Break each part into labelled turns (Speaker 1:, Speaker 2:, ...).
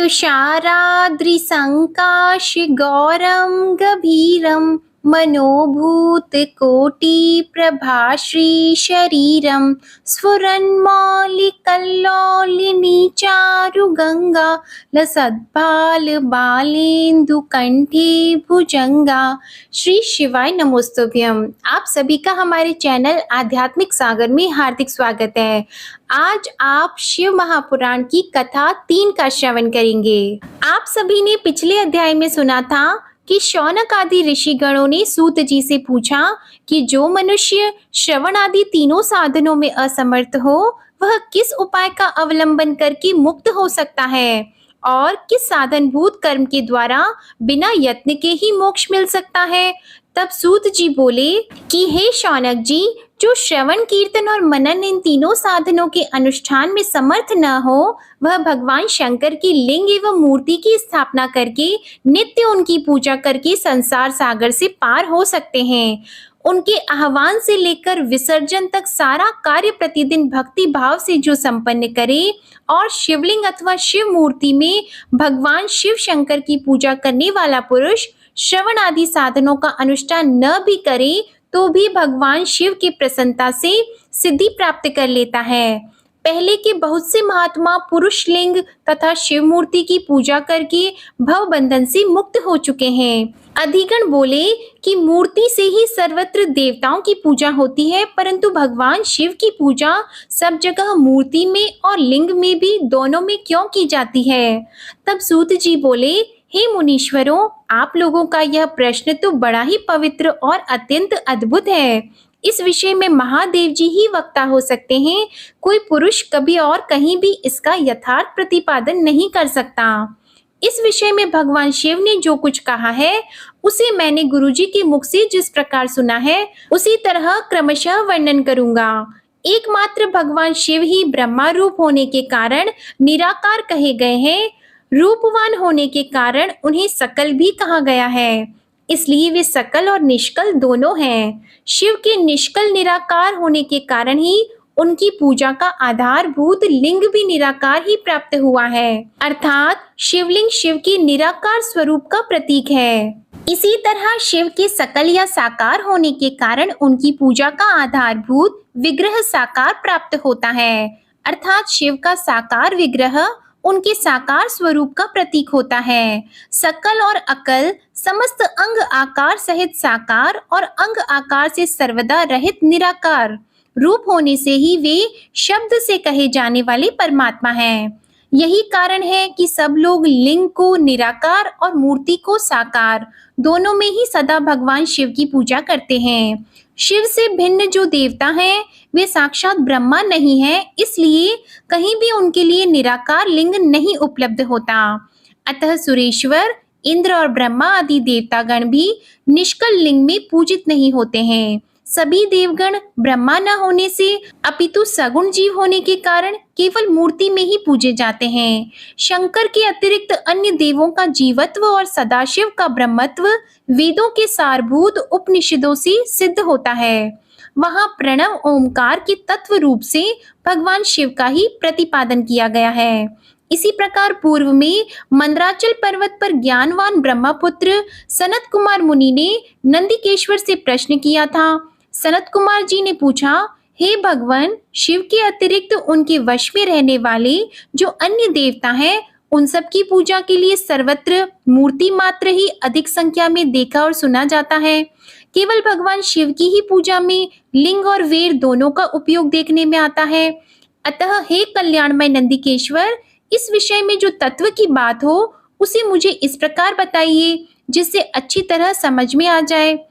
Speaker 1: तुषाराद्रिसङ्काशगौरं गभीरं मनोभूतकोटिप्रभाश्रीशरीरं स्फुरन्मौलिकल्लोलिनीचारुगङ्गा लसद्भालबालेन्दुकण्ठे भुजंगा। श्री शिवाय नमोस्तुभ्यम। आप सभी का हमारे चैनल आध्यात्मिक सागर में हार्दिक स्वागत है। आज आप शिव महापुराण की कथा 3 का श्रवण करेंगे। आप सभी ने पिछले अध्याय में सुना था कि शौनक आदि ऋषिगणों ने सूत जी से पूछा कि जो मनुष्य श्रवण आदि तीनों साधनों में असमर्थ हो वह किस उपाय का अवलंबन करके मुक्त हो सकता है और किस साधनभूत कर्म के द्वारा बिना यत्न के ही मोक्ष मिल सकता है। तब सूत जी बोले कि हे शौनक जी, जो श्रवण कीर्तन और मनन इन तीनों साधनों के अनुष्ठान में समर्थ न हो वह भगवान शंकर की लिंग एवं मूर्ति की स्थापना करके नित्य उनकी पूजा करके संसार सागर से पार हो सकते हैं। उनके आह्वान से लेकर विसर्जन तक सारा कार्य प्रतिदिन भक्ति भाव से जो संपन्न करे और शिवलिंग अथवा शिव मूर्ति में भगवान शिव शंकर की पूजा करने वाला पुरुष श्रवण आदि साधनों का अनुष्ठान न भी करे तो भी भगवान शिव की प्रसन्नता से सिद्धि प्राप्त कर लेता है। पहले के बहुत से महात्मा पुरुष लिंग तथा शिव मूर्ति की पूजा करके भव बंधन से मुक्त हो चुके हैं। अधिगण बोले कि मूर्ति से ही सर्वत्र देवताओं की पूजा होती है, परंतु भगवान शिव की पूजा सब जगह मूर्ति में और लिंग में भी दोनों में क्यों की जाती है। तब सूत जी बोले, हे मुनीश्वरों, आप लोगों का यह प्रश्न तो बड़ा ही पवित्र और अत्यंत अद्भुत है। इस विषय में महादेव जी ही वक्ता हो सकते हैं। कोई पुरुष कभी और कहीं भी इसका यथार्थ प्रतिपादन नहीं कर सकता। इस विषय में भगवान शिव ने जो कुछ कहा है उसे मैंने गुरुजी के मुख से जिस प्रकार सुना है उसी तरह क्रमशः वर्णन करूंगा। एकमात्र भगवान शिव ही ब्रह्मा रूप होने के कारण निराकार कहे गए हैं। रूपवान होने के कारण उन्हें सकल भी कहा गया है, इसलिए वे सकल और निष्कल दोनों हैं। शिव के निष्कल निराकार होने के कारण ही उनकी पूजा का आधारभूत लिंग भी निराकार ही प्राप्त हुआ है, अर्थात शिवलिंग शिव के निराकार स्वरूप का प्रतीक है। इसी तरह शिव के सकल या साकार होने के कारण उनकी पूजा का आधारभूत विग्रह साकार प्राप्त होता है, अर्थात शिव का साकार विग्रह उनके साकार स्वरूप का प्रतीक होता है। सकल और अकल समस्त अंग आकार सहित साकार और अंग आकार से सर्वदा रहित निराकार रूप होने से ही वे शब्द से कहे जाने वाले परमात्मा हैं। यही कारण है कि सब लोग लिंग को निराकार और मूर्ति को साकार दोनों में ही सदा भगवान शिव की पूजा करते हैं। शिव से भिन्न जो देवता हैं वे साक्षात ब्रह्मा नहीं है, इसलिए कहीं भी उनके लिए निराकार लिंग नहीं उपलब्ध होता। अतः सुरेश्वर, इंद्र और ब्रह्मा आदि देवतागण भी निष्कल लिंग में पूजित नहीं होते हैं। सभी देवगण ब्रह्मा न होने से अपितु सगुण जीव होने के कारण केवल मूर्ति में ही पूजे जाते हैं। शंकर के अतिरिक्त अन्य देवों का जीवत्व और सदाशिव का ब्रह्मत्व वेदों के सारभूत उपनिषदों से सिद्ध होता है। वहां प्रणव ओमकार के तत्व रूप से भगवान शिव का ही प्रतिपादन किया गया है। इसी प्रकार पूर्व में मंदराचल पर्वत पर ज्ञानवान ब्रह्मपुत्र सनत कुमार मुनि ने नंदिकेश्वर से प्रश्न किया था। सनत कुमार जी ने पूछा, हे भगवान, शिव के अतिरिक्त उनके वश में रहने वाले जो अन्य देवता हैं उन सब की पूजा के लिए सर्वत्र मूर्ति मात्र ही अधिक संख्या में देखा और सुना जाता है। केवल भगवान शिव की ही पूजा में लिंग और वेद दोनों का उपयोग देखने में आता है। अतः हे कल्याणमय नंदिकेश्वर, इस विषय में जो तत्व की बात हो उसे मुझे इस प्रकार बताइए जिससे अच्छी तरह समझ में आ जाए।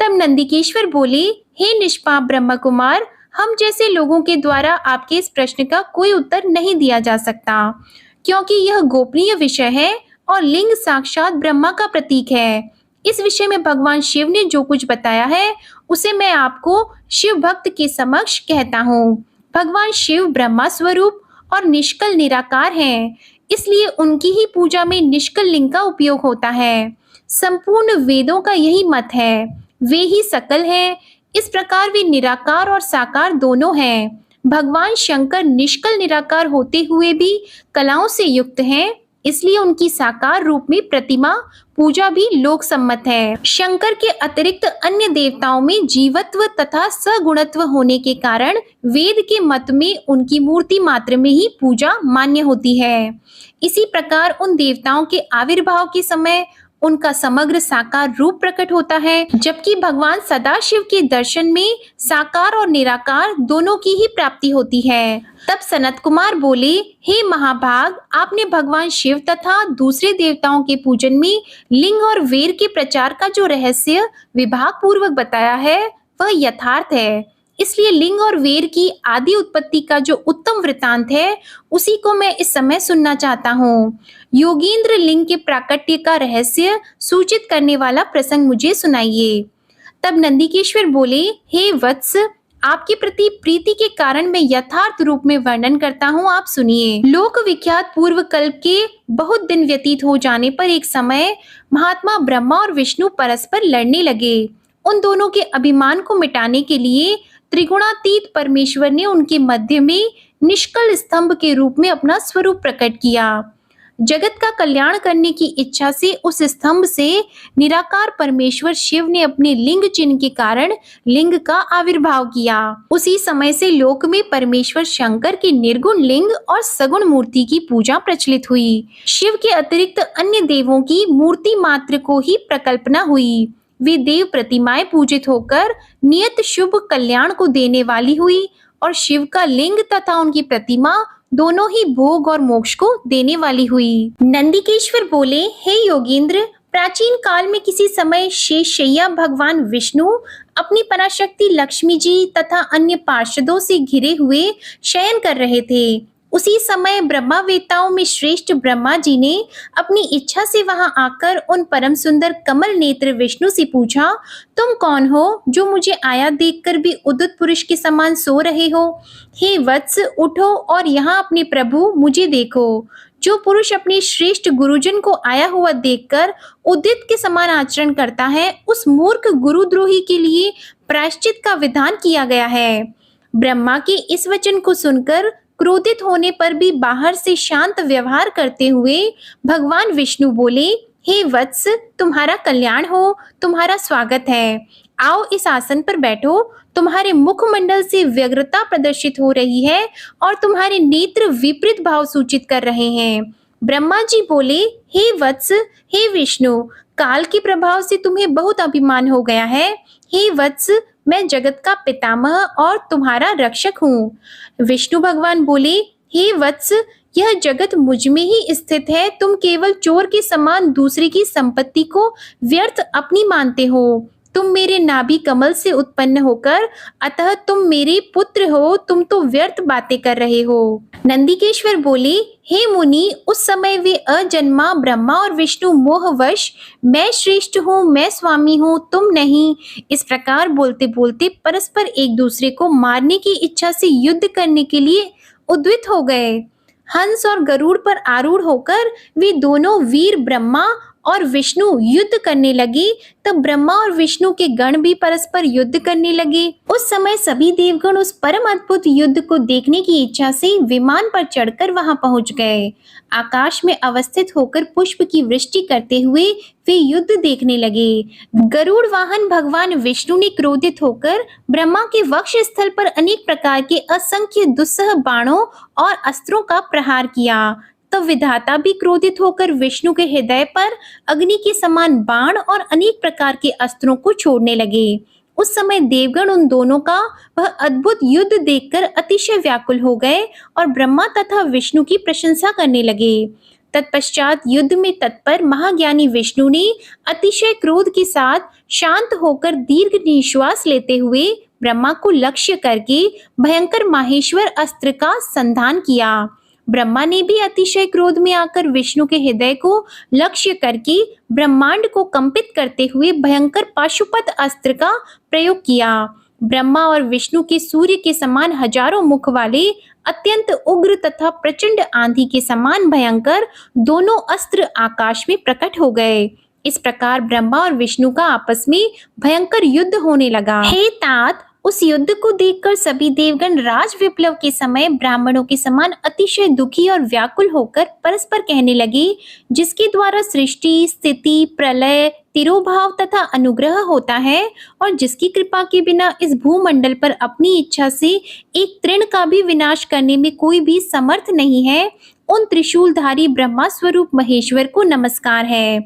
Speaker 1: तब नंदिकेश्वर बोले, हे निष्पाप ब्रह्म कुमार, हम जैसे लोगों के द्वारा आपके इस प्रश्न का कोई उत्तर नहीं दिया जा सकता, क्योंकि यह गोपनीय विषय है और लिंग साक्षात ब्रह्मा का प्रतीक है। इस विषय में भगवान शिव ने जो कुछ बताया है उसे मैं आपको शिव भक्त के समक्ष कहता हूँ। भगवान शिव ब्रह्मा स्वरूप और निष्कल निराकार हैं, इसलिए उनकी ही पूजा में निष्कल लिंग का उपयोग होता है। संपूर्ण वेदों का यही मत है, वे ही सकल हैं। इस प्रकार वे निराकार और साकार दोनों हैं। भगवान शंकर निष्कल निराकार होते हुए भी कलाओं से युक्त हैं इसलिए उनकी साकार रूप में प्रतिमा पूजा भी लोक सम्मत है। शंकर के अतिरिक्त अन्य देवताओं में जीवत्व तथा सगुणत्व होने के कारण वेद के मत में उनकी मूर्ति मात्र में ही पूजा मान्य होती है। इसी प्रकार उन देवताओं के आविर्भाव के समय उनका समग्र साकार रूप प्रकट होता है, जबकि भगवान सदाशिव के दर्शन में साकार और निराकार दोनों की ही प्राप्ति होती है। तब सनत कुमार बोले, हे महाभाग, आपने भगवान शिव तथा दूसरे देवताओं के पूजन में लिंग और वेर के प्रचार का जो रहस्य विभाग पूर्वक बताया है वह यथार्थ है। इसलिए लिंग और वेर की आदि उत्पत्ति का जो उत्तम वृतांत है उसी को मैं इस समय सुनना चाहता हूँ। योगेंद्र लिंग के प्राकट्य का रहस्य सूचित करने वाला प्रसंग मुझे सुनाइए। तब नंदिकेश्वर बोले, हे वत्स, आपके प्रति प्रीति के कारण मैं यथार्थ रूप में वर्णन करता हूँ, आप सुनिए। लोक विख्यात पूर्व कल्प के बहुत दिन व्यतीत हो जाने पर एक समय महात्मा ब्रह्मा और विष्णु परस्पर लड़ने लगे। उन दोनों के अभिमान को मिटाने के लिए त्रिगुणातीत परमेश्वर ने उनके मध्य में निष्कल स्तंभ के रूप में अपना स्वरूप प्रकट किया। जगत का कल्याण करने की इच्छा से उस स्तंभ से निराकार परमेश्वर शिव ने अपने लिंग चिन्ह के कारण लिंग का आविर्भाव किया। उसी समय से लोक में परमेश्वर शंकर के निर्गुण लिंग और सगुण मूर्ति की पूजा प्रचलित हुई। शिव के अतिरिक्त अन्य देवों की मूर्ति मात्र को ही प्रकल्पना हुई। वे देव प्रतिमाएं पूजित होकर नियत शुभ कल्याण को देने वाली हुई और शिव का लिंग तथा उनकी प्रतिमा दोनों ही भोग और मोक्ष को देने वाली हुई। नंदिकेश्वर बोले, हे योगेंद्र, प्राचीन काल में किसी समय शेषशय्या भगवान विष्णु अपनी पराशक्ति लक्ष्मी जी तथा अन्य पार्षदों से घिरे हुए शयन कर रहे थे। उसी समय ब्रह्मावेताओं में श्रेष्ठ ब्रह्मा जी ने अपनी इच्छा से वहां आकर उन परम सुंदर कमल नेत्र विष्णु से पूछा, तुम कौन हो जो मुझे आया देखकर भी उद्युत पुरुष के समान सो रहे हो? हे वत्स, उठो और यहाँ अपने प्रभु मुझे देखो। जो पुरुष अपने श्रेष्ठ गुरुजन को आया हुआ देखकर उद्युत के समान आचरण करता है, उस मूर्ख गुरुद्रोही के लिए प्रायश्चित का विधान किया गया है। ब्रह्मा के इस वचन को सुनकर क्रोधित होने पर भी बाहर से शांत व्यवहार करते हुए भगवान विष्णु बोले, हे वत्स, तुम्हारा कल्याण हो, तुम्हारा स्वागत है। आओ इस आसन पर बैठो। तुम्हारे मुखमंडल से व्यग्रता प्रदर्शित हो रही है और तुम्हारे नेत्र विपरीत भाव सूचित कर रहे हैं। ब्रह्मा जी बोले, हे वत्स, हे विष्णु, काल के प्रभाव से तुम्हें बहुत अभिमान हो गया है। हे वत्स, मैं जगत का पितामह और तुम्हारा रक्षक हूँ। विष्णु भगवान बोले, हे वत्स, यह जगत मुझ में ही स्थित है। तुम केवल चोर के समान दूसरे की संपत्ति को व्यर्थ अपनी मानते हो। तुम मेरे नाभि कमल से उत्पन्न होकर, अतः तुम मेरे पुत्र हो। तुम तो व्यर्थ बातें कर रहे हो। नंदिकेश्वर बोले, हे मुनि, उस समय वे अजन्मा ब्रह्मा और विष्णु मोहवश मैं श्रेष्ठ हूँ, मैं स्वामी हूँ, तुम नहीं, इस प्रकार बोलते बोलते परस्पर एक दूसरे को मारने की इच्छा से युद्ध करने के लिए उद्वित हो गए। हंस और गरुड़ पर आरूढ़ होकर वे दोनों वीर ब्रह्मा और विष्णु युद्ध करने लगे। तब ब्रह्मा और विष्णु के गण भी परस्पर युद्ध करने लगे। उस समय सभी देवगण उस परम अद्भुत युद्ध को देखने की इच्छा से विमान पर चढ़कर वहां पहुंच गए। आकाश में अवस्थित होकर पुष्प की वृष्टि करते हुए वे युद्ध देखने लगे। गरुड़ वाहन भगवान विष्णु ने क्रोधित होकर ब्रह्मा के वक्ष स्थल पर अनेक प्रकार के असंख्य दुस्सह बाणों और अस्त्रों का प्रहार किया। तब विधाता भी क्रोधित होकर विष्णु के हृदय पर अग्नि के समान बाण और अनेक प्रकार के अस्त्रों को छोड़ने लगे। उस समय देवगण उन दोनों का वह अद्भुत युद्ध देखकर अतिशय व्याकुल हो गए और ब्रह्मा तथा विष्णु की प्रशंसा करने लगे। तत्पश्चात युद्ध में तत्पर महाज्ञानी विष्णु ने अतिशय क्रोध के साथ शांत होकर दीर्घ निश्वास लेते हुए ब्रह्मा को लक्ष्य करके भयंकर माहेश्वर अस्त्र का संधान किया। ब्रह्मा ने भी अतिशय क्रोध में आकर विष्णु के हृदय को लक्ष्य करके ब्रह्मांड को कंपित करते हुए भयंकर पाशुपत अस्त्र का प्रयोग किया। ब्रह्मा और विष्णु के सूर्य के समान हजारों मुख वाले अत्यंत उग्र तथा प्रचंड आंधी के समान भयंकर दोनों अस्त्र आकाश में प्रकट हो गए। इस प्रकार ब्रह्मा और विष्णु का आपस में भयंकर युद्ध होने लगा। हे तात, उस युद्ध को देखकर सभी देवगण राज विप्लव के समय ब्राह्मणों के समान अतिशय दुखी और व्याकुल होकर परस्पर कहने लगे, जिसके द्वारा सृष्टि, स्थिति, प्रलय, तिरोभाव तथा अनुग्रह होता है और जिसकी कृपा के बिना इस भूमंडल पर अपनी इच्छा से एक तृण का भी विनाश करने में कोई भी समर्थ नहीं है, उन त्रिशूलधारी ब्रह्मा स्वरूप महेश्वर को नमस्कार है।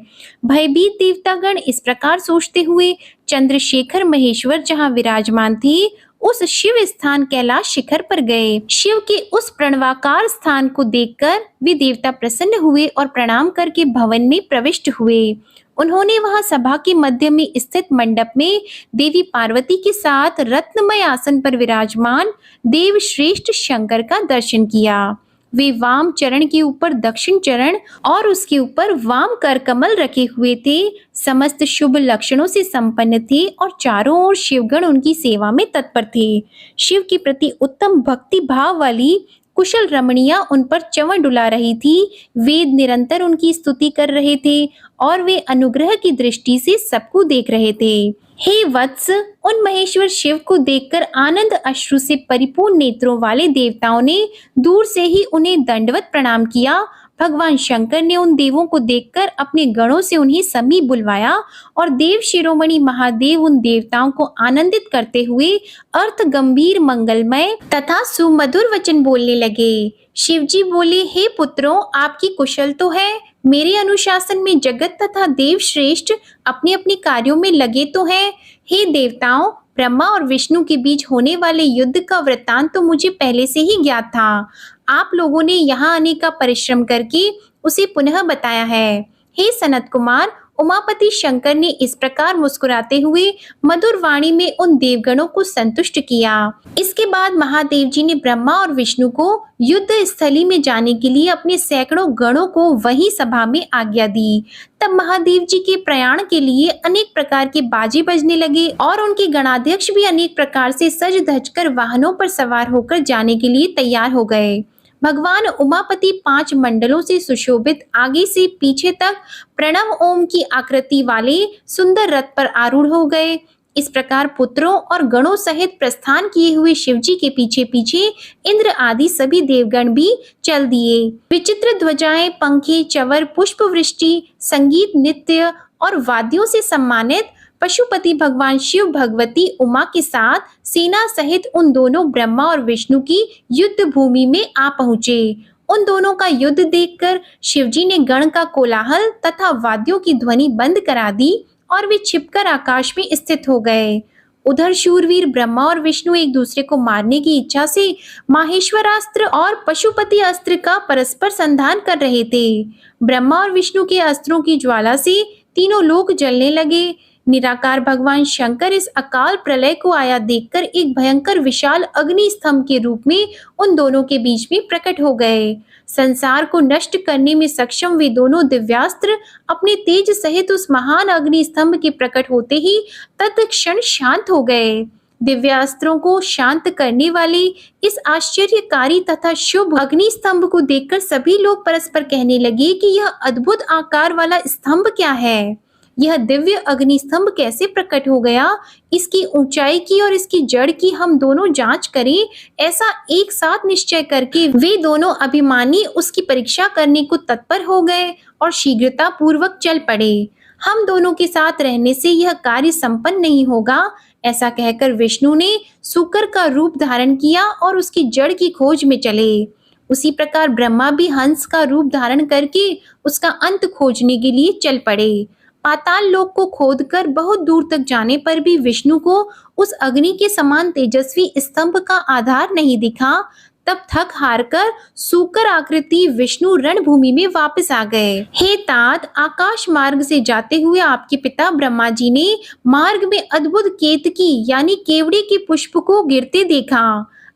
Speaker 1: भयभीत देवतागण इस प्रकार सोचते हुए चंद्रशेखर महेश्वर जहाँ विराजमान थे, उस शिव स्थान कैलाश शिखर पर गए। शिव के उस प्रणवाकार स्थान को देखकर वे देवता प्रसन्न हुए और प्रणाम करके भवन में प्रविष्ट हुए। उन्होंने वहां सभा के मध्य में स्थित मंडप में देवी पार्वती के साथ रत्नमय आसन पर विराजमान देव श्रेष्ठ शंकर का दर्शन किया। वे वाम चरण के ऊपर दक्षिण चरण और उसके ऊपर वाम कर कमल रखे हुए थे, समस्त शुभ लक्षणों से संपन्न थे और चारों ओर शिवगण उनकी सेवा में तत्पर थे। शिव के प्रति उत्तम भक्ति भाव वाली कुशल रमणियां उन पर चंवर डुला रही थी। वेद निरंतर उनकी स्तुति कर रहे थे और वे अनुग्रह की दृष्टि से सबको देख रहे थे। हे वत्स, उन महेश्वर शिव को देखकर आनंद अश्रु से परिपूर्ण नेत्रों वाले देवताओं ने दूर से ही उन्हें दंडवत प्रणाम किया। भगवान शंकर ने उन देवों को देखकर अपने गणों से उन्हें समीप बुलवाया और देव शिरोमणि महादेव उन देवताओं को आनंदित करते हुए अर्थ गंभीर, मंगलमय तथा सुमधुर वचन बोलने लगे। शिवजी बोले, हे पुत्रों, आपकी कुशल तो है। मेरे अनुशासन में जगत तथा देव श्रेष्ठ अपने अपने कार्यों में लगे तो हैं। हे देवताओं, ब्रह्मा और विष्णु के बीच होने वाले युद्ध का वृत्तांत तो मुझे पहले से ही ज्ञात था। आप लोगों ने यहाँ आने का परिश्रम करके उसे पुनः बताया है। हे सनत कुमार, उमापति शंकर ने इस प्रकार मुस्कुराते हुए मधुर वाणी में उन देवगणों को संतुष्ट किया। इसके बाद महादेव जी ने ब्रह्मा और विष्णु को युद्ध स्थली में जाने के लिए अपने सैकड़ों गणों को वही सभा में आज्ञा दी। तब महादेव जी के प्रयाण के लिए अनेक प्रकार के बाजे बजने लगे और उनके गणाध्यक्ष भी अनेक प्रकार से सज धज कर वाहनों पर सवार होकर जाने के लिए तैयार हो गए। भगवान उमापति 5 मंडलों से सुशोभित आगे से पीछे तक प्रणव ओम की आकृति वाले सुंदर रथ पर आरूढ़ हो गए। इस प्रकार पुत्रों और गणों सहित प्रस्थान किए हुए शिवजी के पीछे पीछे इंद्र आदि सभी देवगण भी चल दिए। विचित्र ध्वजाएं, पंखे, चवर, पुष्प वृष्टि, संगीत, नृत्य और वाद्यों से सम्मानित पशुपति भगवान शिव भगवती उमा के साथ सेना सहित उन दोनों ब्रह्मा और विष्णु की युद्ध भूमि में आ पहुंचे। उन दोनों का युद्ध देखकर शिवजी ने गण का कोलाहल तथा वाद्यों की ध्वनि बंद करा दी और वे छिपकर आकाश में स्थित हो गए। उधर शूरवीर ब्रह्मा और विष्णु एक दूसरे को मारने की इच्छा से माहेश्वरास्त्र और पशुपति अस्त्र का परस्पर संधान कर रहे थे। ब्रह्मा और विष्णु के अस्त्रों की ज्वाला से तीनों लोक जलने लगे। निराकार भगवान शंकर इस अकाल प्रलय को आया देखकर एक भयंकर विशाल अग्नि स्तंभ के रूप में उन दोनों के बीच में प्रकट हो गए। संसार को नष्ट करने में सक्षम वे दोनों दिव्यास्त्र अपने तेज सहित उस महान अग्नि स्तंभ के प्रकट होते ही तत्क्षण शांत हो गए। दिव्यास्त्रों को शांत करने वाले इस आश्चर्यकारी तथा शुभ अग्नि स्तंभ को देखकर सभी लोग परस्पर कहने लगे कि यह अद्भुत आकार वाला स्तंभ क्या है। यह दिव्य अग्नि स्तंभ कैसे प्रकट हो गया, इसकी ऊंचाई की और इसकी जड़ की हम दोनों जांच करें। ऐसा एक साथ निश्चय करके वे दोनों अभिमानी उसकी परीक्षा करने को तत्पर हो गए और शीघ्रता पूर्वक चल पड़े। हम दोनों के साथ रहने से यह कार्य संपन्न नहीं होगा। ऐसा कहकर विष्णु ने सूकर का रूप धारण किया और उसकी जड़ की खोज में चले। उसी प्रकार ब्रह्मा भी हंस का रूप धारण करके उसका अंत खोजने के लिए चल पड़े। पाताल लोक को खोदकर बहुत दूर तक जाने पर भी विष्णु को उस अग्नि के समान तेजस्वी स्तंभ का आधार नहीं दिखा। तब थक हार कर सूकर आकृति विष्णु रणभूमि में वापस आ गए। हे तात, आकाश मार्ग से जाते हुए आपके पिता ब्रह्मा जी ने मार्ग में अद्भुत केतकी यानी केवड़े के पुष्प को गिरते देखा।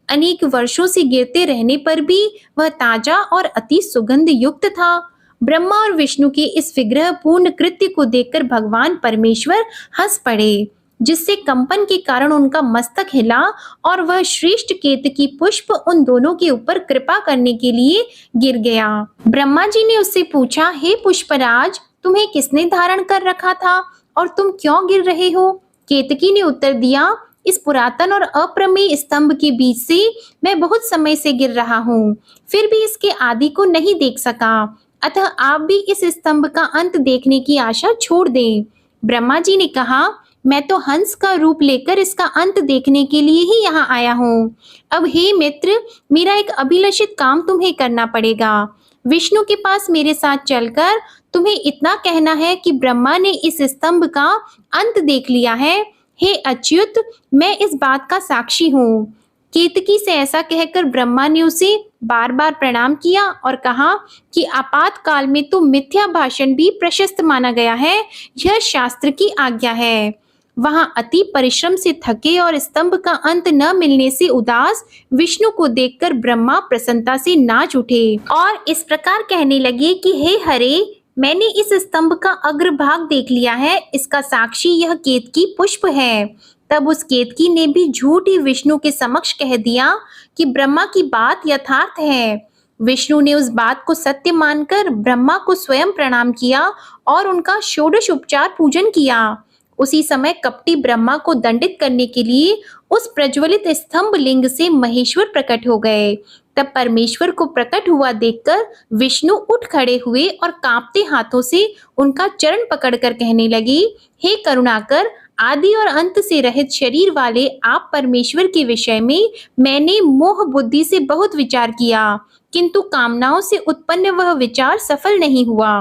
Speaker 1: अनेक वर्षों से गिरते रहने पर भी वह ताजा और अति सुगंध युक्त था। ब्रह्मा और विष्णु के इस विग्रह पूर्ण कृत्य को देखकर भगवान परमेश्वर हंस पड़े, जिससे कंपन के कारण उनका मस्तक हिला और वह श्रेष्ठ केतकी पुष्प उन दोनों के ऊपर कृपा करने के लिए गिर गया। ब्रह्मा जी ने उससे पूछा, हे पुष्पराज, तुम्हें किसने धारण कर रखा था और तुम क्यों गिर रहे हो? केतकी ने उत्तर दिया, इस पुरातन और अप्रमेय स्तंभ के बीच से मैं बहुत समय से गिर रहा हूँ, फिर भी इसके आदि को नहीं देख सका। अतः आप भी इस स्तंभ का अंत देखने की आशा छोड़ दें। ब्रह्मा जी ने कहा, मैं तो हंस का रूप लेकर इसका अंत देखने के लिए ही यहाँ आया हूँ। अब हे मित्र, मेरा एक अभिलषित काम तुम्हें करना पड़ेगा। विष्णु के पास मेरे साथ चलकर तुम्हें इतना कहना है कि ब्रह्मा ने इस स्तंभ का अंत देख लिया है। हे अच्युत, मैं इस बात का साक्षी हूँ। केतकी से ऐसा कहकर ब्रह्मा ने उसे बार बार प्रणाम किया और कहा कि आपातकाल में तो मिथ्या भाषण भी प्रशस्त माना गया है, यह शास्त्र की आज्ञा है। वहां अति परिश्रम से थके और स्तंभ का अंत न मिलने से उदास विष्णु को देखकर ब्रह्मा प्रसन्नता से नाच उठे और इस प्रकार कहने लगे कि हे हरे, मैंने इस स्तंभ का अग्रभाग देख लिया है, इसका साक्षी यह केतकी पुष्प है। तब उस केतकी ने भी झूठ ही विष्णु के समक्ष कह दिया कि ब्रह्मा की बात यथार्थ है। विष्णु ने उस बात को सत्य मानकर ब्रह्मा को स्वयं प्रणाम किया और उनका षोडश उपचार पूजन किया। उसी समय कपटी ब्रह्मा को दंडित करने के लिए उस प्रज्वलित स्तंभ लिंग से महेश्वर प्रकट हो गए। तब परमेश्वर को प्रकट हुआ देखकर विष्णु उठ खड़े हुए और कांपते हाथों से उनका चरण पकड़कर कहने लगे, हे करुणाकर, आदि और अंत से रहित शरीर वाले आप परमेश्वर के विषय में मैंने मोह बुद्धि से बहुत विचार किया, किंतु कामनाओं से उत्पन्न वह विचार सफल नहीं हुआ।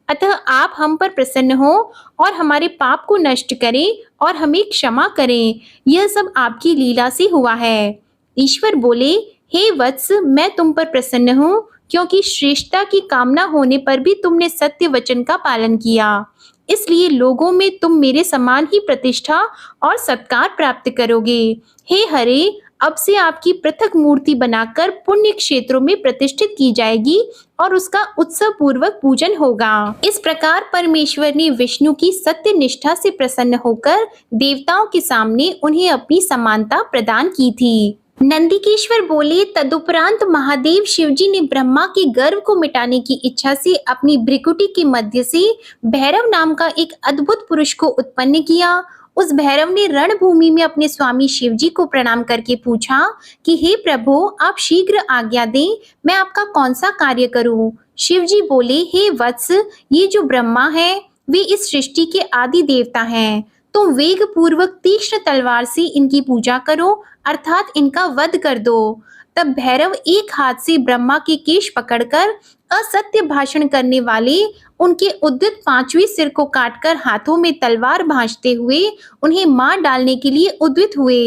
Speaker 1: अतः आप हम पर प्रसन्न हो और हमारे पाप को नष्ट करें और हमें क्षमा करें। यह सब आपकी लीला से हुआ है। ईश्वर बोले, हे वत्स, मैं तुम पर प्रसन्न हूँ, क्योंकि श्रेष्ठता की कामना होने पर भी तुमने सत्य वचन का पालन किया। इसलिए लोगों में तुम मेरे समान ही प्रतिष्ठा और सत्कार प्राप्त करोगे। हे हरे, अब से आपकी पृथक मूर्ति बनाकर पुण्य क्षेत्रों में प्रतिष्ठित की जाएगी और उसका उत्सव पूर्वक पूजन होगा। इस प्रकार परमेश्वर ने विष्णु की सत्य निष्ठा से प्रसन्न होकर देवताओं के सामने उन्हें अपनी समानता प्रदान की थी। नंदिकेश्वर बोले, तदुपरांत महादेव शिवजी ने ब्रह्मा के गर्व को मिटाने की इच्छा से अपनी भ्रिकुटी के मध्य से भैरव नाम का एक अद्भुत पुरुष को उत्पन्न किया। उस भैरव ने रणभूमि में अपने स्वामी शिवजी को प्रणाम करके पूछा कि हे प्रभु, आप शीघ्र आज्ञा दें, मैं आपका कौन सा कार्य करूं। शिवजी बोले, हे वत्स, ये जो ब्रह्मा है वे इस सृष्टि के आदि देवता हैं। तुम वेग पूर्वक तीक्ष्ण तलवार से इनकी पूजा करो, अर्थात इनका वध कर दो। तब भैरव एक हाथ से ब्रह्मा के केश पकड़कर असत्य भाषण करने वाले उनके उद्यत पांचवें सिर को काटकर हाथों में तलवार भांजते हुए उन्हें मार डालने के लिए उद्यत हुए।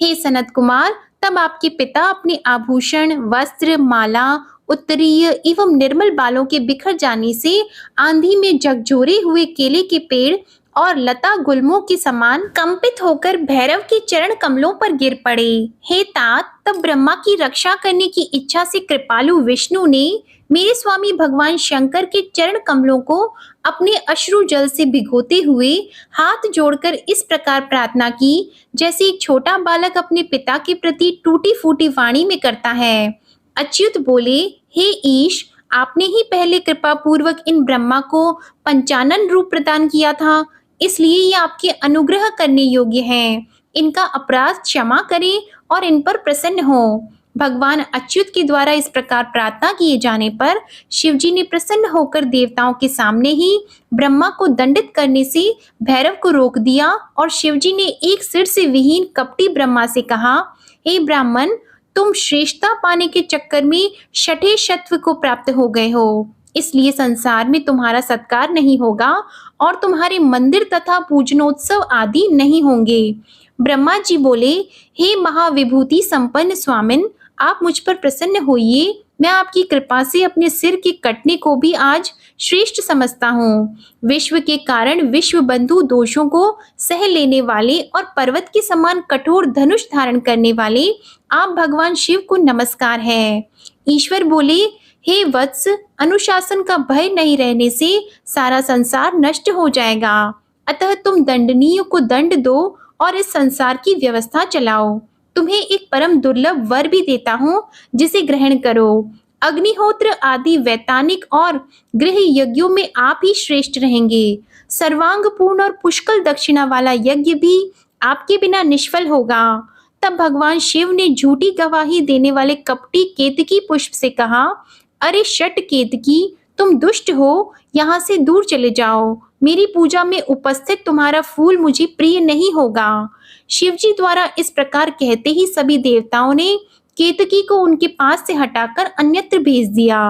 Speaker 1: हे सनत कुमार, तब आपके पिता अपने आभूषण, वस्त्र, माला, उत्तरीय एवं निर्मल बालों के बिखर जाने से आंधी में झकझोरे हुए केले के पेड़ और लता गुल्मों के समान कंपित होकर भैरव के चरण कमलों पर गिर पड़े। हे तात, तब ब्रह्मा की रक्षा करने की इच्छा से कृपालु विष्णु ने मेरे स्वामी भगवान शंकर के चरण कमलों को अपने अश्रु जल से भिगोते हुए हाथ जोड़कर इस प्रकार प्रार्थना की, जैसे एक छोटा बालक अपने पिता के प्रति टूटी फूटी वाणी में करता है। अच्युत बोले, हे ईश, आपने ही पहले कृपा पूर्वक इन ब्रह्मा को पंचानन रूप प्रदान किया था, इसलिए ये आपके अनुग्रह करने योग्य हैं। इनका अपराध क्षमा करें और इन पर प्रसन्न हो। भगवान अच्युत के द्वारा इस प्रकार प्रार्थना किए जाने पर शिवजी ने प्रसन्न होकर देवताओं के सामने ही ब्रह्मा को दंडित करने से भैरव को रोक दिया और शिवजी ने एक सिर से विहीन कपटी ब्रह्मा से कहा, हे ब्राह्मण, तुम श्रेष्ठता पाने के चक्कर में छठे सत्व को प्राप्त हो गए हो, इसलिए संसार में तुम्हारा सत्कार नहीं होगा और तुम्हारे मंदिर तथा पूजनोत्सव आदि नहीं होंगे। ब्रह्मा जी बोले, हे महाविभूति संपन्न स्वामिन, आप मुझ पर प्रसन्न होइए। मैं आपकी कृपा से अपने सिर के कटने को भी आज श्रेष्ठ समझता हूँ। विश्व के कारण विश्व बंधु दोषों को सह लेने वाले और पर्वत के समान कठोर धनुष धारण करने वाले आप भगवान शिव को नमस्कार है। ईश्वर बोले, हे वत्स, अनुशासन का भय नहीं रहने से सारा संसार नष्ट हो जाएगा। अतः तुम दंडनीय को दंड दो और इस संसार की व्यवस्था चलाओ। तुम्हें एक परम दुर्लभ वर भी देता हूँ, जिसे ग्रहण करो। अग्निहोत्र आदि वैतानिक और गृह यज्ञों में आप ही श्रेष्ठ रहेंगे। सर्वांग पूर्ण और पुष्कल दक्षिणा वाला यज्ञ भी आपके बिना निष्फल होगा। तब भगवान शिव ने झूठी गवाही देने वाले कपटी केतकी पुष्प से कहा, अरे शट केतकी, तुम दुष्ट हो, यहाँ से दूर चले जाओ। मेरी पूजा में उपस्थित तुम्हारा फूल मुझे प्रिय नहीं होगा। शिवजी द्वारा इस प्रकार कहते ही सभी देवताओं ने केतकी को उनके पास से हटाकर अन्यत्र भेज दिया।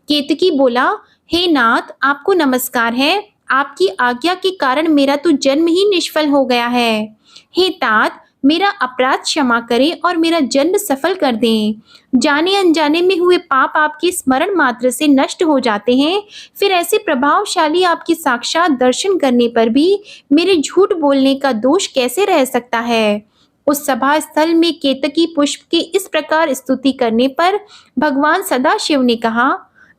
Speaker 1: केतकी बोला, हे नाथ, आपको नमस्कार है। आपकी आज्ञा के कारण मेरा तो जन्म ही निष्फल हो गया है। हे तात, मेरा अपराध क्षमा करें और मेरा जन्म सफल कर दें। जाने अनजाने में हुए पाप आपके स्मरण मात्र से नष्ट हो जाते हैं, फिर ऐसे प्रभावशाली आपके साक्षात दर्शन करने पर भी मेरे झूठ बोलने का दोष कैसे रह सकता है। उस सभा स्थल में केतकी पुष्प की इस प्रकार स्तुति करने पर भगवान सदाशिव ने कहा,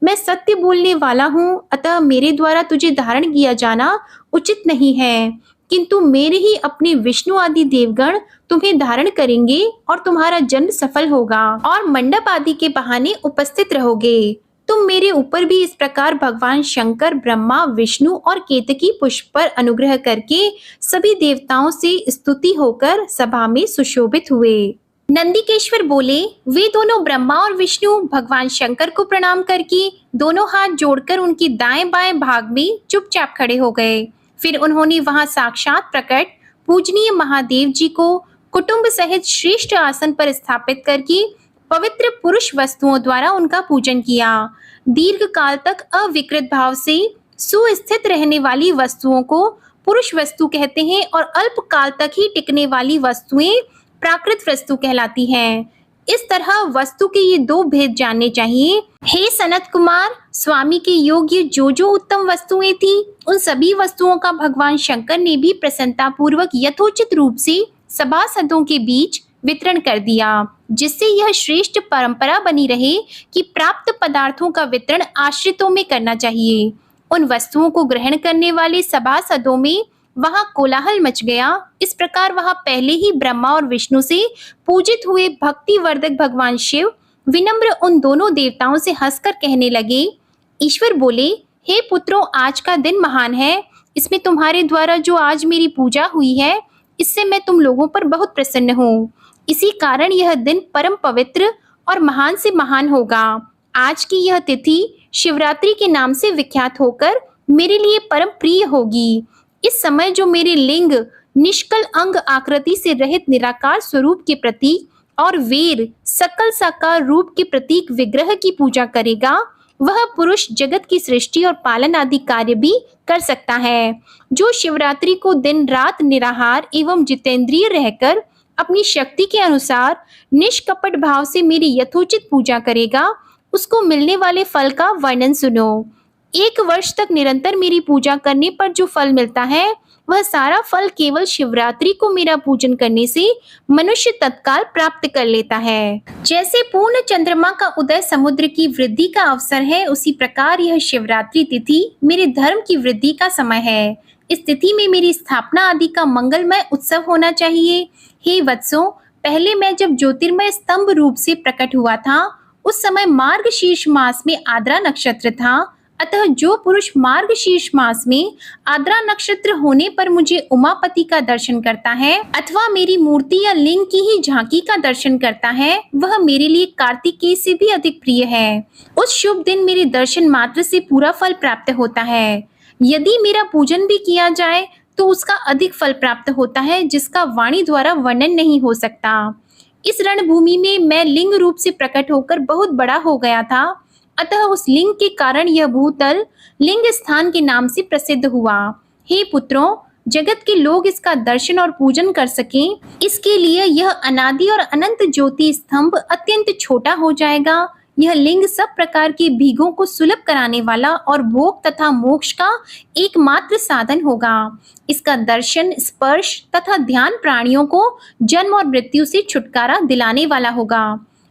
Speaker 1: मैं सत्य बोलने वाला हूँ, अतः मेरे द्वारा तुझे धारण किया जाना उचित नहीं है, किंतु मेरे ही अपने विष्णु आदि देवगण तुम्हें धारण करेंगे और तुम्हारा जन्म सफल होगा और मंडप आदि के बहाने उपस्थित रहोगे। तुम मेरे ऊपर भी इस प्रकार भगवान शंकर, ब्रह्मा, विष्णु और केतकी पुष्प पर अनुग्रह करके सभी देवताओं से स्तुति होकर सभा में सुशोभित हुए। नंदिकेश्वर बोले, वे दोनों ब्रह्मा और विष्णु भगवान शंकर को प्रणाम करके दोनों हाथ जोड़कर उनके दाएं बाएं भाग में चुपचाप खड़े हो गए। फिर उन्होंने वहां साक्षात प्रकट पूजनीय महादेव जी को कुटुंब सहित श्रेष्ठ आसन पर स्थापित करके पवित्र पुरुष वस्तुओं द्वारा उनका पूजन किया। दीर्घ काल तक अविकृत भाव से सुस्थित रहने वाली वस्तुओं को पुरुष वस्तु कहते हैं और अल्प काल तक ही टिकने वाली वस्तुएं प्राकृत वस्तु कहलाती हैं। इस तरह वस्तु के ये दो भेद जानने चाहिए। हे सनत कुमार, स्वामी के योग्य जो जो उत्तम वस्तुएं थी, उन सभी वस्तुओं का भगवान शंकर ने भी प्रसन्नता पूर्वक यथोचित रूप से सभासदों के बीच वितरण कर दिया, जिससे यह श्रेष्ठ परंपरा बनी रहे कि प्राप्त पदार्थों का वितरण आश्रितों में करना चाहिए। उन वस्तुओं को ग्रहण करने वाले सभासदों में वहां कोलाहल मच गया। इस प्रकार वहां पहले ही ब्रह्मा और विष्णु से पूजित हुए भक्ति वर्धक भगवान शिव विनम्र उन दोनों देवताओं से हंसकर कहने लगे। ईश्वर बोले, हे पुत्रों, आज का दिन महान है। इसमें तुम्हारे द्वारा जो आज मेरी पूजा हुई है, इससे मैं तुम लोगों पर बहुत प्रसन्न हूँ। इसी कारण यह दिन परम पवित्र और महान से महान होगा। आज की यह तिथि शिवरात्रि के नाम से विख्यात होकर मेरे लिए परम प्रिय होगी। इस समय जो मेरे लिंग निष्कल अंग आकृति से रहित निराकार स्वरूप के प्रतीक और वीर सकल साकार रूप के प्रतीक विग्रह की पूजा करेगा, वह पुरुष जगत की सृष्टि और पालन आदि कार्य भी कर सकता है। जो शिवरात्रि को दिन रात निराहार एवं जितेंद्रिय रहकर अपनी शक्ति के अनुसार निष्कपट भाव से मेरी यथोचित पूजा करेगा, उसको मिलने वाले फल का वर्णन सुनो। 1 वर्ष तक निरंतर मेरी पूजा करने पर जो फल मिलता है, वह सारा फल केवल शिवरात्रि को मेरा पूजन करने से मनुष्य तत्काल प्राप्त कर लेता है। जैसे पूर्ण चंद्रमा का उदय समुद्र की वृद्धि का अवसर है, उसी प्रकार यह शिवरात्रि तिथि मेरे धर्म की वृद्धि का समय है। इस तिथि में मेरी स्थापना आदि का मंगलमय उत्सव होना चाहिए। हे वत्सों, पहले मैं जब ज्योतिर्मय स्तंभ रूप से प्रकट हुआ था, उस समय मार्गशीर्ष मास में आद्रा नक्षत्र था। अतः जो पुरुष मार्गशीर्ष मास में आद्रा नक्षत्र होने पर मुझे उमापति का दर्शन करता है अथवा मेरी मूर्ति या लिंग की ही झांकी का दर्शन करता है, वह मेरे लिए कार्तिकेय से भी अधिक प्रिय है। उस शुभ दिन मेरे दर्शन मात्र से पूरा फल प्राप्त होता है। यदि मेरा पूजन भी किया जाए तो उसका अधिक फल प्राप्त होता है, जिसका वाणी द्वारा वर्णन नहीं हो सकता। इस रणभूमि में मैं लिंग रूप से प्रकट होकर बहुत बड़ा हो गया था, अतः उस लिंग के कारण यह भूतल लिंग स्थान के नाम से प्रसिद्ध हुआ। हे पुत्रों, जगत के लोग इसका दर्शन और पूजन कर सकें, इसके लिए यह अनादि और अनंत ज्योति स्तंभ अत्यंत छोटा हो जाएगा। यह लिंग सब प्रकार के भीगों को सुलभ कराने वाला और भोग तथा मोक्ष का एकमात्र साधन होगा। इसका दर्शन, स्पर्श तथा ध्यान प्राणियों को जन्म और मृत्यु से छुटकारा दिलाने वाला होगा।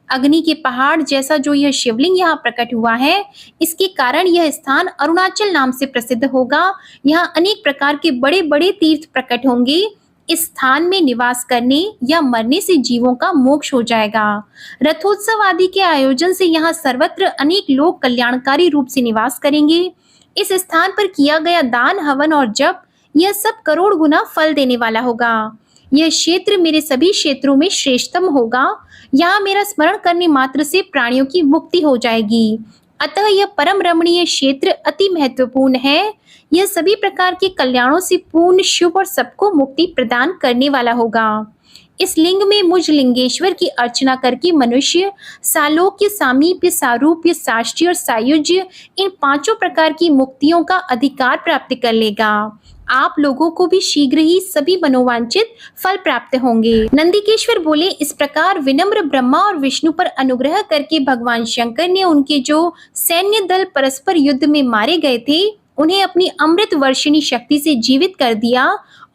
Speaker 1: अग्नि के पहाड़ जैसा जो यह शिवलिंग यहाँ प्रकट हुआ है, इसके कारण यह स्थान अरुणाचल नाम से प्रसिद्ध होगा। यहाँ अनेक प्रकार के बड़े बड़े तीर्थ प्रकट होंगे। इस स्थान में निवास करने या मरने से जीवों का मोक्ष हो जाएगा। रथोत्सव आदि के आयोजन से यहाँ सर्वत्र अनेक लोग कल्याणकारी रूप से निवास करेंगे। इस स्थान पर किया गया दान, हवन और जप, यह सब करोड़ गुना फल देने वाला होगा। यह क्षेत्र मेरे सभी क्षेत्रों में श्रेष्ठतम होगा। यहाँ मेरा स्मरण करने मात्र से प्राणियों की मुक्ति हो जाएगी। अतः यह परम रमणीय क्षेत्र अति महत्वपूर्ण है। यह सभी प्रकार के कल्याणों से पूर्ण, शुभ और सबको मुक्ति प्रदान करने वाला होगा। इस लिंग में मुझ लिंगेश्वर की अर्चना करके मनुष्य सालोक्य, सामीप्य, सारूप्य, साष्टय और सायुज्य इन पांचों प्रकार की मुक्तियों का अधिकार प्राप्त कर लेगा। आप लोगों को भी शीघ्र ही सभी मनोवांछित फल प्राप्त होंगे। नंदिकेश्वर बोले, इस प्रकार विनम्र ब्रह्मा और विष्णु पर अनुग्रह करके भगवान शंकर ने उनके जो सैन्य दल परस्पर युद्ध में मारे गए थे, उन्हें अपनी अमृत वर्षिणी शक्ति से जीवित कर दिया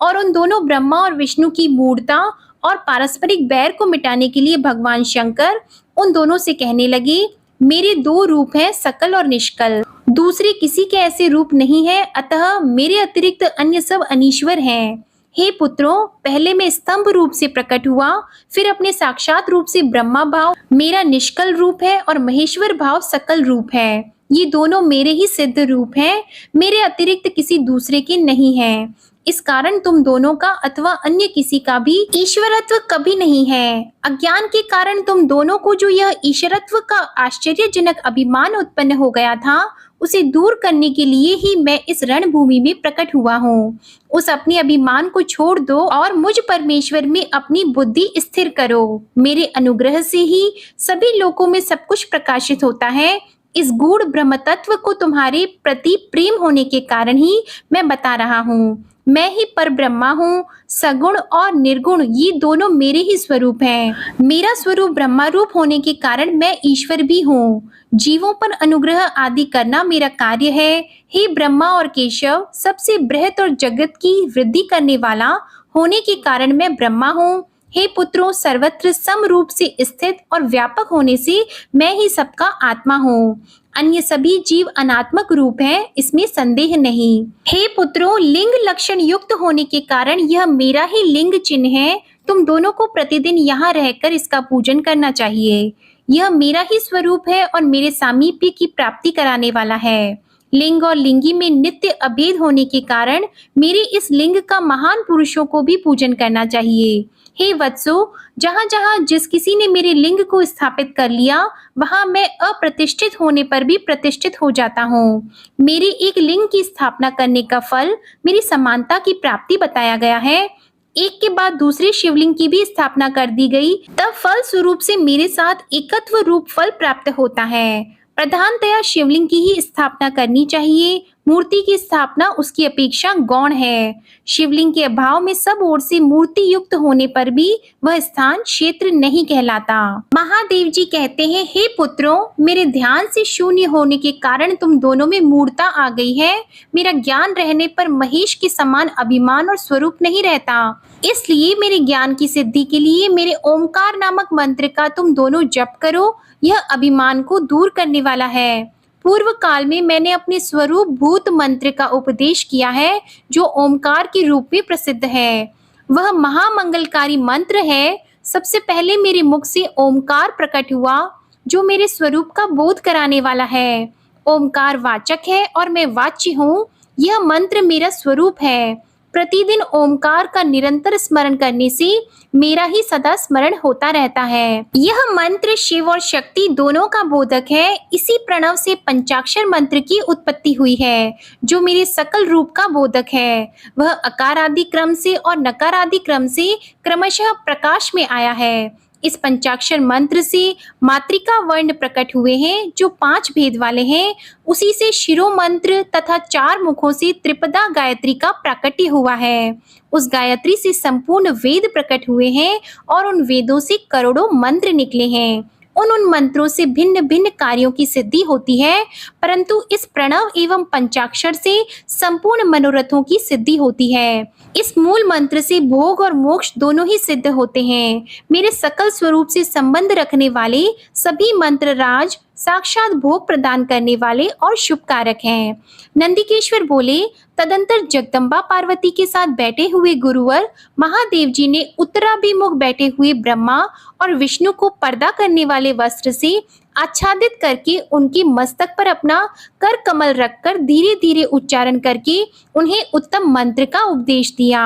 Speaker 1: और उन दोनों ब्रह्मा और विष्णु की मूढ़ता और पारस्परिक बैर को मिटाने के लिए भगवान शंकर उन दोनों से कहने लगे, मेरे दो रूप हैं, सकल और निष्कल। दूसरे किसी के ऐसे रूप नहीं है, अतः मेरे अतिरिक्त अन्य सब अनीश्वर हैं। हे पुत्रों, पहले मैं स्तंभ रूप से प्रकट हुआ, फिर अपने साक्षात रूप से ब्रह्मा भाव मेरा निष्कल रूप है और महेश्वर भाव सकल रूप है। ये दोनों मेरे ही सिद्ध रूप हैं, मेरे अतिरिक्त किसी दूसरे के नहीं हैं। इस कारण तुम दोनों का अथवा अन्य किसी का भी ईश्वरत्व कभी नहीं है। अज्ञान के कारण तुम दोनों को जो यह ईश्वरत्व का आश्चर्यजनक अभिमान उत्पन्न हो गया था, उसे दूर करने के लिए ही मैं इस रणभूमि में प्रकट हुआ हूँ। उस अपने अभिमान को छोड़ दो और मुझ परमेश्वर में अपनी बुद्धि स्थिर करो। मेरे अनुग्रह से ही सभी लोकों में सब कुछ प्रकाशित होता है। इस गूढ़ ब्रह्म तत्व को तुम्हारे प्रति प्रेम होने के कारण ही मैं बता रहा हूँ। मैं ही पर ब्रह्मा हूँ। सगुण और निर्गुण ये दोनों मेरे ही स्वरूप हैं। मेरा स्वरूप ब्रह्मा रूप होने के कारण मैं ईश्वर भी हूँ। जीवों पर अनुग्रह आदि करना मेरा कार्य है। हे ब्रह्मा और केशव, सबसे बृहत और जगत की वृद्धि करने वाला होने के कारण मैं ब्रह्मा हूँ। हे पुत्रों, सर्वत्र सम रूप से स्थित और व्यापक होने से मैं ही सबका आत्मा हूँ। अन्य सभी जीव अनात्मक रूप हैं, इसमें संदेह नहीं। हे पुत्रों, लिंग लक्षण युक्त होने के कारण यह मेरा ही लिंग चिन्ह है। तुम दोनों को प्रतिदिन यहाँ रहकर इसका पूजन करना चाहिए। यह मेरा ही स्वरूप है और मेरे सामीप्य की प्राप्ति कराने वाला है। लिंग और लिंगी में नित्य अभेद होने के कारण मेरे इस लिंग का महान पुरुषों को भी पूजन करना चाहिए। हे वत्सो, जहाँ जहाँ जिस किसी ने मेरे लिंग को स्थापित कर लिया, वहाँ मैं अप्रतिष्ठित होने पर भी प्रतिष्ठित हो जाता हूँ। मेरे एक लिंग की स्थापना करने का फल मेरी समानता की प्राप्ति बताया गया है। एक के बाद दूसरे शिवलिंग की भी स्थापना कर दी गई, तब फल स्वरूप से मेरे साथ एकत्व रूप फल प्राप्त होता है। प्रधानतया शिवलिंग की ही स्थापना करनी चाहिए। मूर्ति की स्थापना उसकी अपेक्षा गौण है। शिवलिंग के अभाव में सब ओर से मूर्ति युक्त होने पर भी वह स्थान क्षेत्र नहीं कहलाता। महादेव जी कहते हैं, हे पुत्रों, मेरे ध्यान से शून्य होने के कारण तुम दोनों में मूर्ता आ गई है। मेरा ज्ञान रहने पर महेश के समान अभिमान और स्वरूप नहीं रहता। इसलिए मेरे ज्ञान की सिद्धि के लिए मेरे ओमकार नामक मंत्र का तुम दोनों जप करो। यह अभिमान को दूर करने वाला है। पूर्व काल में मैंने अपने स्वरूप भूत मंत्र का उपदेश किया है, जो ओमकार के रूप में प्रसिद्ध है। वह महामंगलकारी मंत्र है। सबसे पहले मेरे मुख से ओमकार प्रकट हुआ, जो मेरे स्वरूप का बोध कराने वाला है। ओमकार वाचक है और मैं वाच्य हूँ। यह मंत्र मेरा स्वरूप है। प्रतिदिन ओमकार का निरंतर स्मरण करने से मेरा ही सदा स्मरण होता रहता है। यह मंत्र शिव और शक्ति दोनों का बोधक है। इसी प्रणव से पंचाक्षर मंत्र की उत्पत्ति हुई है, जो मेरे सकल रूप का बोधक है। वह अकार आदि क्रम से और नकार आदि क्रम से क्रमशः प्रकाश में आया है। इस पंचाक्षर मंत्र से मातृका वर्ण प्रकट हुए हैं, जो 5 भेद वाले हैं। उसी से शिरो मंत्र तथा 4 मुखों से त्रिपदा गायत्री का प्राकट्य हुआ है। उस गायत्री से संपूर्ण वेद प्रकट हुए हैं और उन वेदों से करोड़ों मंत्र निकले हैं। उन मंत्रों से भिन्न भिन्न कार्यों की सिद्धि होती है, परंतु इस प्रणव एवं पंचाक्षर से संपूर्ण मनोरथों की सिद्धि होती है। इस मूल मंत्र से भोग और मोक्ष दोनों ही सिद्ध होते हैं। मेरे सकल स्वरूप से संबंध रखने वाले सभी मंत्र राज साक्षात भोग प्रदान करने वाले और शुभकारक हैं। नंदिकेश्वर बोले, तदंतर जगदम्बा पार्वती के साथ बैठे हुए गुरुवर महादेव जी ने उत्तराभिमुख बैठे हुए ब्रह्मा और विष्णु को पर्दा करने वाले वस्त्र से आच्छादित करके उनके मस्तक पर अपना कर कमल रखकर धीरे धीरे उच्चारण करके उन्हें उत्तम मंत्र का उपदेश दिया।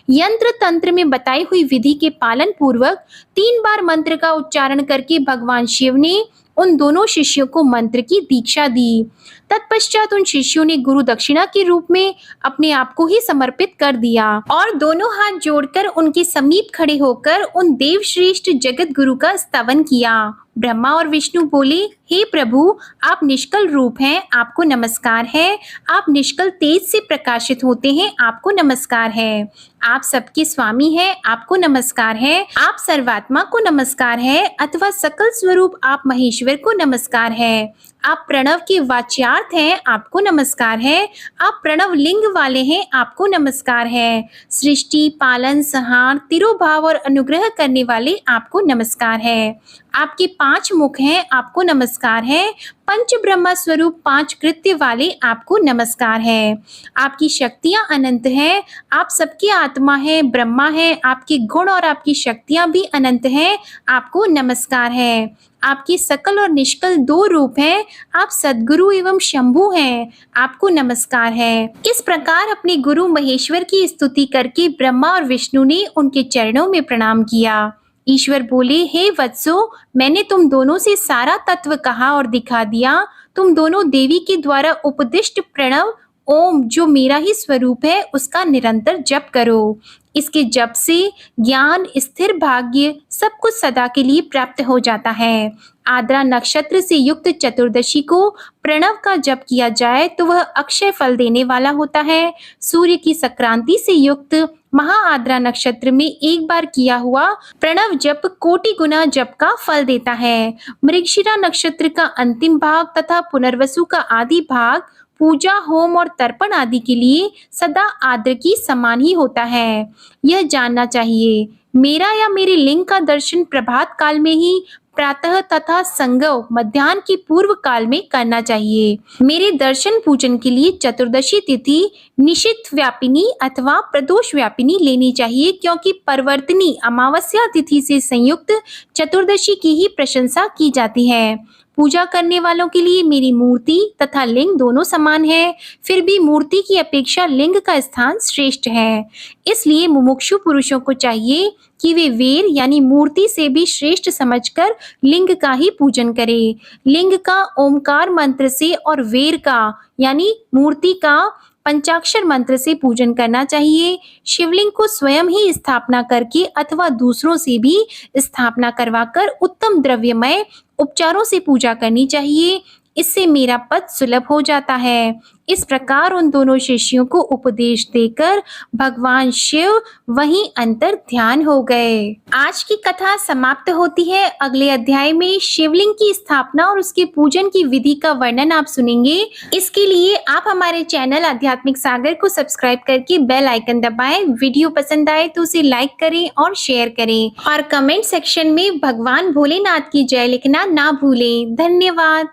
Speaker 1: यंत्र तंत्र में बताई हुई विधि के पालन पूर्वक 3 बार मंत्र का उच्चारण करके भगवान शिव ने उन दोनों शिष्यों को मंत्र की दीक्षा दी। तत्पश्चात उन शिष्यों ने गुरु दक्षिणा के रूप में अपने आप को ही समर्पित कर दिया और दोनों हाथ जोड़कर उनके समीप खड़े होकर उन देव श्रेष्ठ जगत गुरु का स्तवन किया। ब्रह्मा और विष्णु बोले, हे प्रभु, आप निष्कल रूप हैं, आपको नमस्कार है। आप निष्कल तेज से प्रकाशित होते हैं, आपको नमस्कार है। आप सबके स्वामी हैं, आपको नमस्कार है। आप सर्वात्मा को नमस्कार है अथवा सकल स्वरूप आप महेश्वर को नमस्कार है। आप प्रणव के वाच्यार्थ हैं, आपको नमस्कार है। आप प्रणव लिंग वाले हैं, आपको नमस्कार है। सृष्टि, पालन, संहार, तिरोभाव और अनुग्रह करने वाले आपको नमस्कार है। आपके 5 मुख हैं, आपको नमस्कार है। पंच ब्रह्मा स्वरूप 5 कृत्य वाले आपको नमस्कार है। आपकी शक्तियां अनंत हैं, आप सबकी आत्मा है, ब्रह्मा है। आपके गुण और आपकी शक्तियां भी अनंत हैं, आपको नमस्कार है। आपके सकल और निष्कल 2 रूप हैं, आप सद्गुरु एवं शंभु हैं, आपको नमस्कार है। इस प्रकार अपने गुरु महेश्वर की स्तुति करके ब्रह्मा और विष्णु ने उनके चरणों में प्रणाम किया। ईश्वर बोले, हे वत्सो, मैंने तुम दोनों से सारा तत्व कहा और दिखा दिया। तुम दोनों देवी के द्वारा उपदिष्ट प्रणव ओम, जो मेरा ही स्वरूप है, उसका निरंतर जप करो। इसके जप से ज्ञान, स्थिर भाग्य सब कुछ सदा के लिए प्राप्त हो जाता है। आद्रा नक्षत्र से युक्त चतुर्दशी को प्रणव का जप किया जाए तो वह अक्षय फल देने वाला होता है। सूर्य की संक्रांति से युक्त महाआद्रा नक्षत्र में एक बार किया हुआ प्रणव जप कोटि गुना जप का फल देता है। मृगशिरा नक्षत्र का अंतिम भाग तथा पुनर्वसु का आदि भाग पूजा, होम और तर्पण आदि के लिए सदा आद्र की समान ही होता है। यह जानना चाहिए, मेरा या मेरे लिंग का दर्शन प्रभात काल में ही, प्रातः तथा संगव मध्याह्न की पूर्व काल में करना चाहिए। मेरे दर्शन पूजन के लिए चतुर्दशी तिथि निशित व्यापिनी अथवा प्रदोष व्यापिनी लेनी चाहिए, क्योंकि परिवर्तनी अमावस्या तिथि से संयुक्त चतुर्दशी की ही प्रशंसा की जाती है। पूजा करने वालों के लिए मेरी मूर्ति तथा लिंग दोनों समान है, फिर भी मूर्ति की अपेक्षा लिंग का स्थान श्रेष्ठ है। इसलिए मुमुक्षु पुरुषों को चाहिए कि वे वेर यानी मूर्ति से भी श्रेष्ठ समझकर लिंग का ही पूजन करें। लिंग का ओमकार मंत्र से और वेर का यानी मूर्ति का पंचाक्षर मंत्र से पूजन करना चाहिए। शिवलिंग को स्वयं ही स्थापना करके अथवा दूसरों से भी स्थापना करवाकर उत्तम द्रव्यमय उपचारों से पूजा करनी चाहिए। इससे मेरा पद सुलभ हो जाता है। इस प्रकार उन दोनों शिष्यों को उपदेश देकर भगवान शिव वहीं अंतर ध्यान हो गए। आज की कथा समाप्त होती है। अगले अध्याय में शिवलिंग की स्थापना और उसके पूजन की विधि का वर्णन आप सुनेंगे। इसके लिए आप हमारे चैनल आध्यात्मिक सागर को सब्सक्राइब करके बेल आइकन दबाएं। वीडियो पसंद आए तो उसे लाइक करें और शेयर करें और कमेंट सेक्शन में भगवान भोलेनाथ की जय लिखना ना भूलें। धन्यवाद।